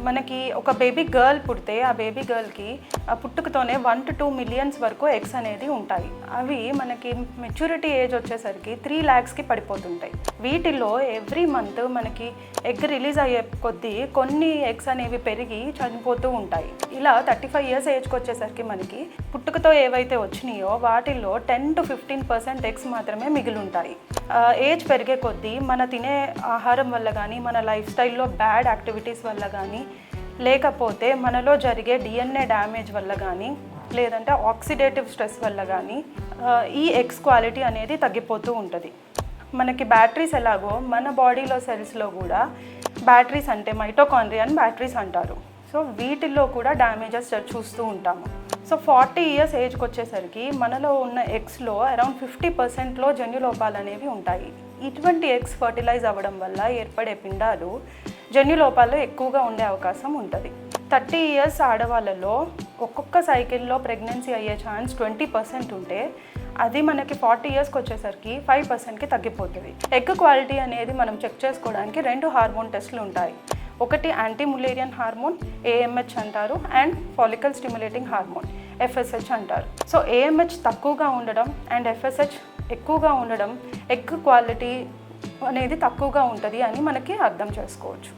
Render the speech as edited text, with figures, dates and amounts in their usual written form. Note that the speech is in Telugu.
మనకి ఒక బేబీ గర్ల్ పుడితే ఆ బేబీ గర్ల్కి పుట్టుకతోనే 1 to 2 మిలియన్స్ వరకు ఎగ్స్ అనేది ఉంటాయి. అవి మనకి మెచ్యూరిటీ ఏజ్ వచ్చేసరికి 3 lakhsకి పడిపోతుంటాయి. వీటిల్లో ఎవ్రీ మంత్ మనకి ఎగ్ రిలీజ్ అయ్యే కొద్దీ కొన్ని ఎగ్స్ అనేవి పెరిగి చనిపోతూ ఉంటాయి. ఇలా 35 years ఏజ్కి వచ్చేసరికి మనకి పుట్టుకతో ఏవైతే వచ్చినాయో వాటిల్లో 10 to 15% ఎగ్స్ మాత్రమే మిగిలి ఉంటాయి. ఏజ్ పెరిగే కొద్దీ మన తినే ఆహారం వల్ల కానీ, మన లైఫ్ స్టైల్లో బ్యాడ్ యాక్టివిటీస్ వల్ల కానీ, లేకపోతే మనలో జరిగే DNA డ్యామేజ్ వల్ల కానీ, లేదంటే ఆక్సిడేటివ్ స్ట్రెస్ వల్ల కానీ ఈ ఎగ్స్ క్వాలిటీ అనేది తగ్గిపోతూ ఉంటుంది. మనకి బ్యాటరీస్ ఎలాగో మన బాడీలో సెల్స్లో కూడా బ్యాటరీస్ అంటే మైటోకాండ్రియా అని బ్యాటరీస్ అంటారు. సో వీటిల్లో కూడా డ్యామేజెస్ చూస్తూ ఉంటాము. సో 40 years ఏజ్కి వచ్చేసరికి మనలో ఉన్న ఎగ్స్లో అరౌండ్ 50%లో జన్యులోపాలు అనేవి ఉంటాయి. ఇటువంటి ఎగ్స్ ఫర్టిలైజ్ అవ్వడం వల్ల ఏర్పడే పిండాలు జన్యులోపాలు ఎక్కువగా ఉండే అవకాశం ఉంటుంది. 30 years ఆడవాళ్ళలో ఒక్కొక్క సైకిల్లో ప్రెగ్నెన్సీ అయ్యే ఛాన్స్ 20% ఉంటే అది మనకి 40 yearsకి వచ్చేసరికి 5%కి తగ్గిపోతుంది. ఎగ్ క్వాలిటీ అనేది మనం చెక్ చేసుకోవడానికి 2 హార్మోన్ టెస్టులు ఉంటాయి. ఒకటి యాంటీ ములేరియన్ హార్మోన్ AMH అంటారు, and follicle stimulating hormone FSH అంటారు. సో AMH తక్కువగా ఉండడం అండ్ FSH ఎక్కువగా ఉండడం ఎగ్ క్వాలిటీ అనేది తక్కువగా ఉంటుంది అని మనకి అర్థం చేసుకోవచ్చు.